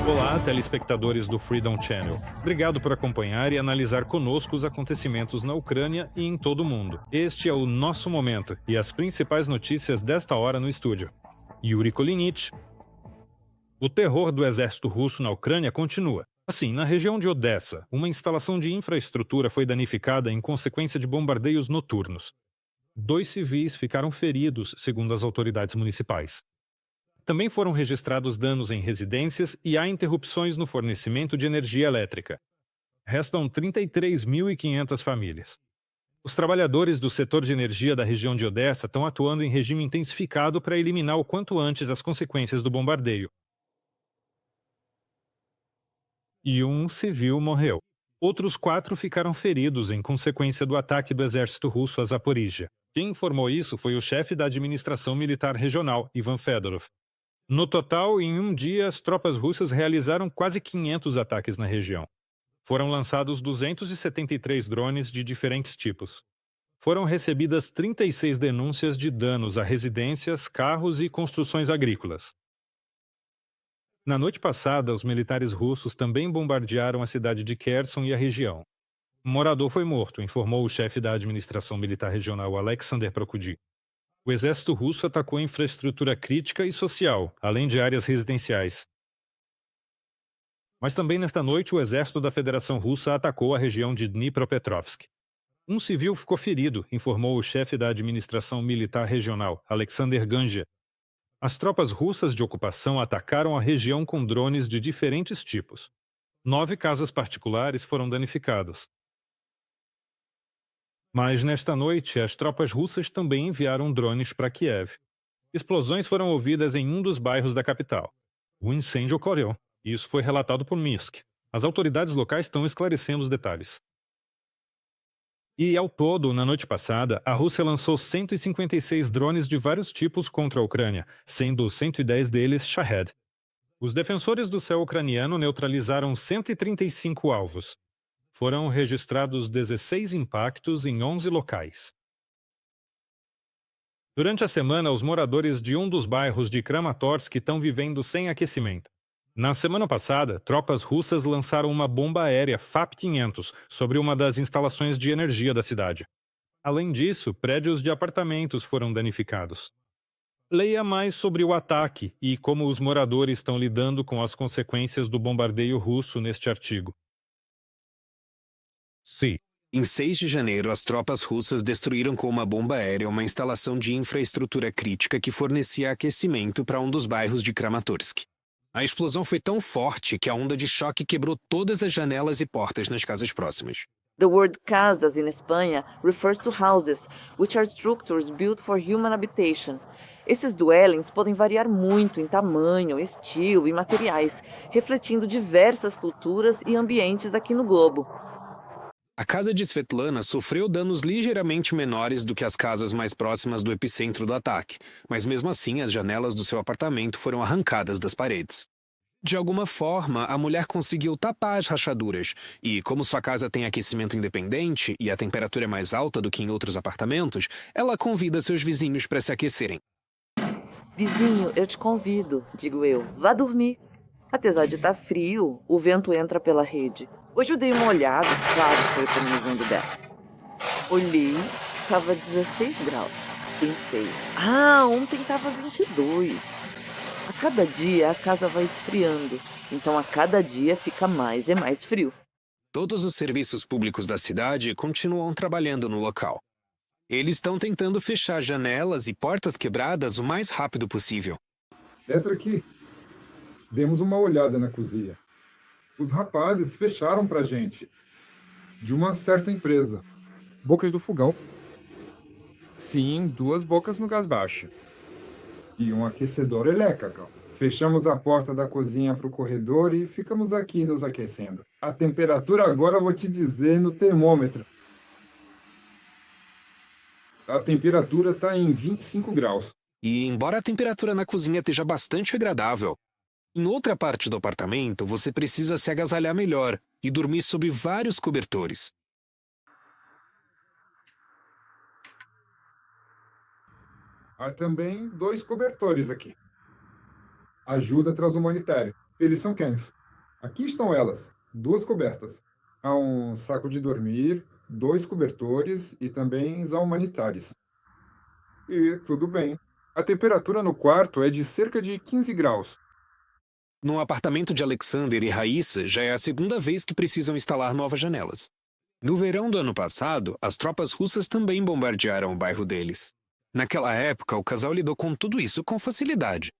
Olá, telespectadores do Freedom Channel. Obrigado por acompanhar e analisar conosco os acontecimentos na Ucrânia e em todo o mundo. Este é o Nosso Momento e as principais notícias desta hora no estúdio. Yuri Kolinich. O terror do exército russo na Ucrânia continua. Assim, na região de Odessa, uma instalação de infraestrutura foi danificada em consequência de bombardeios noturnos. 2 civis ficaram feridos, segundo as autoridades municipais. Também foram registrados danos em residências e há interrupções no fornecimento de energia elétrica. Restam 33.500 famílias. Os trabalhadores do setor de energia da região de Odessa estão atuando em regime intensificado para eliminar o quanto antes as consequências do bombardeio. E um civil morreu. Outros 4 ficaram feridos em consequência do ataque do exército russo a Zaporíjia. Quem informou isso foi o chefe da administração militar regional, Ivan Fedorov. No total, em um dia, as tropas russas realizaram quase 500 ataques na região. Foram lançados 273 drones de diferentes tipos. Foram recebidas 36 denúncias de danos a residências, carros e construções agrícolas. Na noite passada, os militares russos também bombardearam a cidade de Kherson e a região. Um morador foi morto, informou o chefe da administração militar regional, Alexander Prokudin. O exército russo atacou a infraestrutura crítica e social, além de áreas residenciais. Mas também nesta noite, o exército da Federação Russa atacou a região de Dnipropetrovsk. Um civil ficou ferido, informou o chefe da administração militar regional, Alexander Ganja. As tropas russas de ocupação atacaram a região com drones de diferentes tipos. 9 casas particulares foram danificadas. Mas nesta noite, as tropas russas também enviaram drones para Kiev. Explosões foram ouvidas em um dos bairros da capital. O incêndio ocorreu. Isso foi relatado por Minsk. As autoridades locais estão esclarecendo os detalhes. E, ao todo, na noite passada, a Rússia lançou 156 drones de vários tipos contra a Ucrânia, sendo 110 deles Shahed. Os defensores do céu ucraniano neutralizaram 135 alvos. Foram registrados 16 impactos em 11 locais. Durante a semana, os moradores de um dos bairros de Kramatorsk estão vivendo sem aquecimento. Na semana passada, tropas russas lançaram uma bomba aérea FAP-500 sobre uma das instalações de energia da cidade. Além disso, prédios de apartamentos foram danificados. Leia mais sobre o ataque e como os moradores estão lidando com as consequências do bombardeio russo neste artigo. Sim. Em 6 de janeiro, as tropas russas destruíram com uma bomba aérea uma instalação de infraestrutura crítica que fornecia aquecimento para um dos bairros de Kramatorsk. A explosão foi tão forte que a onda de choque quebrou todas as janelas e portas nas casas próximas. The word casas in Espanha refers to houses, which are structures built for human habitation. Esses dwellings podem variar muito em tamanho, estilo e materiais, refletindo diversas culturas e ambientes aqui no globo. A casa de Svetlana sofreu danos ligeiramente menores do que as casas mais próximas do epicentro do ataque, mas mesmo assim as janelas do seu apartamento foram arrancadas das paredes. De alguma forma, a mulher conseguiu tapar as rachaduras e, como sua casa tem aquecimento independente e a temperatura é mais alta do que em outros apartamentos, ela convida seus vizinhos para se aquecerem. Vizinho, eu te convido, digo eu, vá dormir. Apesar de estar frio, o vento entra pela rede. Hoje eu dei uma olhada, claro que estou economizando 10. Olhei, estava 16 graus. Pensei, ontem estava 22. A cada dia a casa vai esfriando, então a cada dia fica mais e mais frio. Todos os serviços públicos da cidade continuam trabalhando no local. Eles estão tentando fechar janelas e portas quebradas o mais rápido possível. Entra aqui. Demos uma olhada na cozinha. Os rapazes fecharam pra gente. De uma certa empresa. Bocas do fogão. Sim, 2 bocas no gás baixo. E um aquecedor elétrico. Fechamos a porta da cozinha pro corredor e ficamos aqui nos aquecendo. A temperatura agora eu vou te dizer no termômetro. A temperatura tá em 25 graus. E embora a temperatura na cozinha esteja bastante agradável, em outra parte do apartamento você precisa se agasalhar melhor e dormir sob vários cobertores. Há também 2 cobertores aqui. Ajuda transhumanitária. Eles são cães. Aqui estão elas, 2 cobertas. Há um saco de dormir, 2 cobertores e também a humanitários. E tudo bem. A temperatura no quarto é de cerca de 15 graus. No apartamento de Alexander e Raíssa, já é a segunda vez que precisam instalar novas janelas. No verão do ano passado, as tropas russas também bombardearam o bairro deles. Naquela época, o casal lidou com tudo isso com facilidade.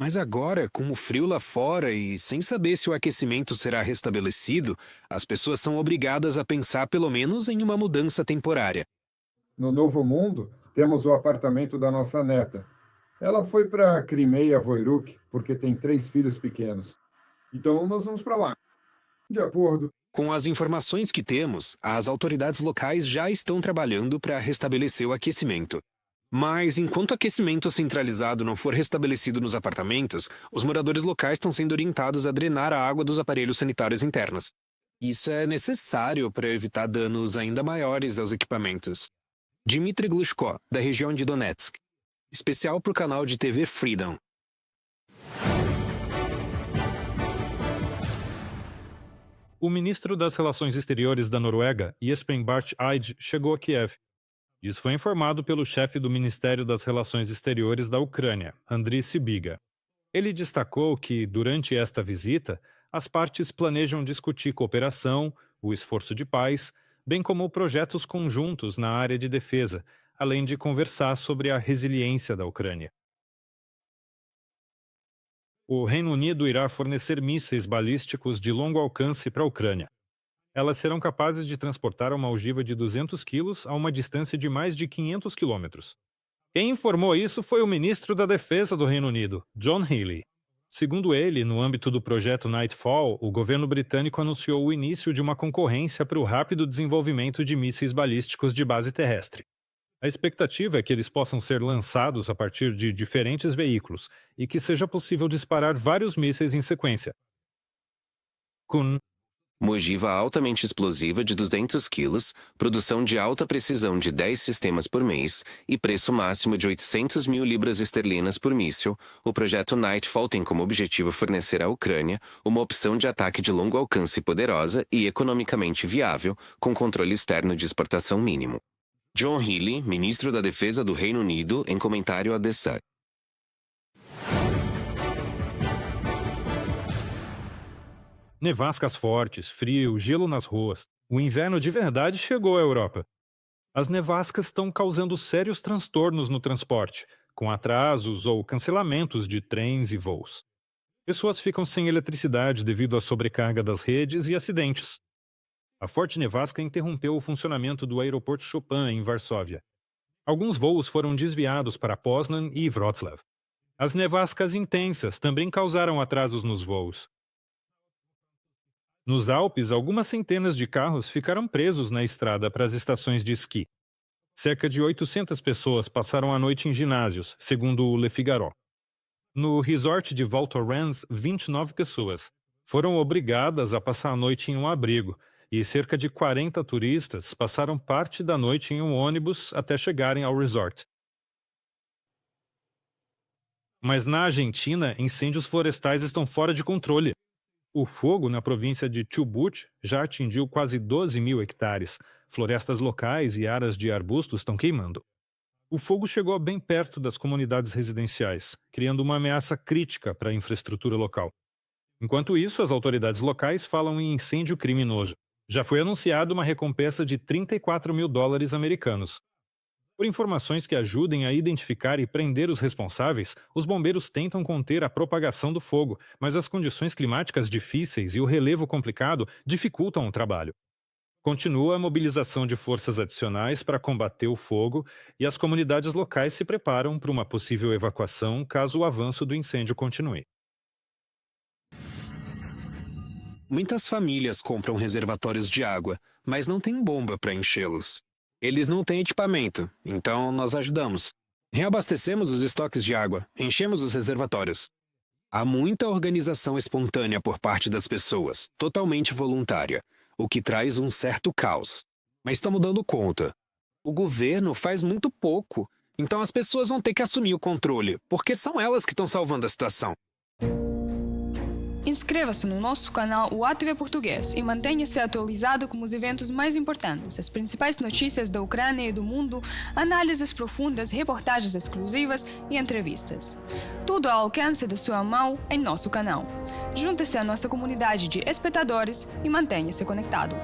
Mas agora, com o frio lá fora e sem saber se o aquecimento será restabelecido, as pessoas são obrigadas a pensar pelo menos em uma mudança temporária. No Novo Mundo, temos o apartamento da nossa neta. Ela foi para Crimeia Voiruk porque tem 3 filhos pequenos. Então nós vamos para lá. De acordo. Com as informações que temos, as autoridades locais já estão trabalhando para restabelecer o aquecimento. Mas enquanto o aquecimento centralizado não for restabelecido nos apartamentos, os moradores locais estão sendo orientados a drenar a água dos aparelhos sanitários internos. Isso é necessário para evitar danos ainda maiores aos equipamentos. Dmitry Glushko, da região de Donetsk. Especial para o canal de TV Freedom. O ministro das Relações Exteriores da Noruega, Espen Barth Eide, chegou a Kiev. Isso foi informado pelo chefe do Ministério das Relações Exteriores da Ucrânia, Andriy Sybiga. Ele destacou que, durante esta visita, as partes planejam discutir cooperação, o esforço de paz, bem como projetos conjuntos na área de defesa, além de conversar sobre a resiliência da Ucrânia. O Reino Unido irá fornecer mísseis balísticos de longo alcance para a Ucrânia. Elas serão capazes de transportar uma ogiva de 200 quilos a uma distância de mais de 500 quilômetros. Quem informou isso foi o ministro da Defesa do Reino Unido, John Healey. Segundo ele, no âmbito do projeto Nightfall, o governo britânico anunciou o início de uma concorrência para o rápido desenvolvimento de mísseis balísticos de base terrestre. A expectativa é que eles possam ser lançados a partir de diferentes veículos e que seja possível disparar vários mísseis em sequência. Uma ogiva altamente explosiva de 200 quilos, produção de alta precisão de 10 sistemas por mês e preço máximo de 800 mil libras esterlinas por míssil, o projeto Nightfall tem como objetivo fornecer à Ucrânia uma opção de ataque de longo alcance poderosa e economicamente viável, com controle externo de exportação mínimo. John Healey, ministro da Defesa do Reino Unido, em comentário a The Sun. Nevascas fortes, frio, gelo nas ruas. O inverno de verdade chegou à Europa. As nevascas estão causando sérios transtornos no transporte, com atrasos ou cancelamentos de trens e voos. Pessoas ficam sem eletricidade devido à sobrecarga das redes e acidentes. A forte nevasca interrompeu o funcionamento do aeroporto Chopin, em Varsóvia. Alguns voos foram desviados para Poznan e Wrocław. As nevascas intensas também causaram atrasos nos voos. Nos Alpes, algumas centenas de carros ficaram presos na estrada para as estações de esqui. Cerca de 800 pessoas passaram a noite em ginásios, segundo o Le Figaro. No resort de Val Thorens, 29 pessoas foram obrigadas a passar a noite em um abrigo, e cerca de 40 turistas passaram parte da noite em um ônibus até chegarem ao resort. Mas na Argentina, incêndios florestais estão fora de controle. O fogo na província de Chubut já atingiu quase 12 mil hectares. Florestas locais e áreas de arbustos estão queimando. O fogo chegou bem perto das comunidades residenciais, criando uma ameaça crítica para a infraestrutura local. Enquanto isso, as autoridades locais falam em incêndio criminoso. Já foi anunciada uma recompensa de $34 mil americanos. Por informações que ajudem a identificar e prender os responsáveis, os bombeiros tentam conter a propagação do fogo, mas as condições climáticas difíceis e o relevo complicado dificultam o trabalho. Continua a mobilização de forças adicionais para combater o fogo e as comunidades locais se preparam para uma possível evacuação caso o avanço do incêndio continue. Muitas famílias compram reservatórios de água, mas não têm bomba para enchê-los. Eles não têm equipamento, então nós ajudamos. Reabastecemos os estoques de água, enchemos os reservatórios. Há muita organização espontânea por parte das pessoas, totalmente voluntária, o que traz um certo caos. Mas estamos dando conta. O governo faz muito pouco, então as pessoas vão ter que assumir o controle, porque são elas que estão salvando a situação. Inscreva-se no nosso canal UATV Português e mantenha-se atualizado com os eventos mais importantes, as principais notícias da Ucrânia e do mundo, análises profundas, reportagens exclusivas e entrevistas. Tudo ao alcance da sua mão em nosso canal. Junte-se à nossa comunidade de espectadores e mantenha-se conectado.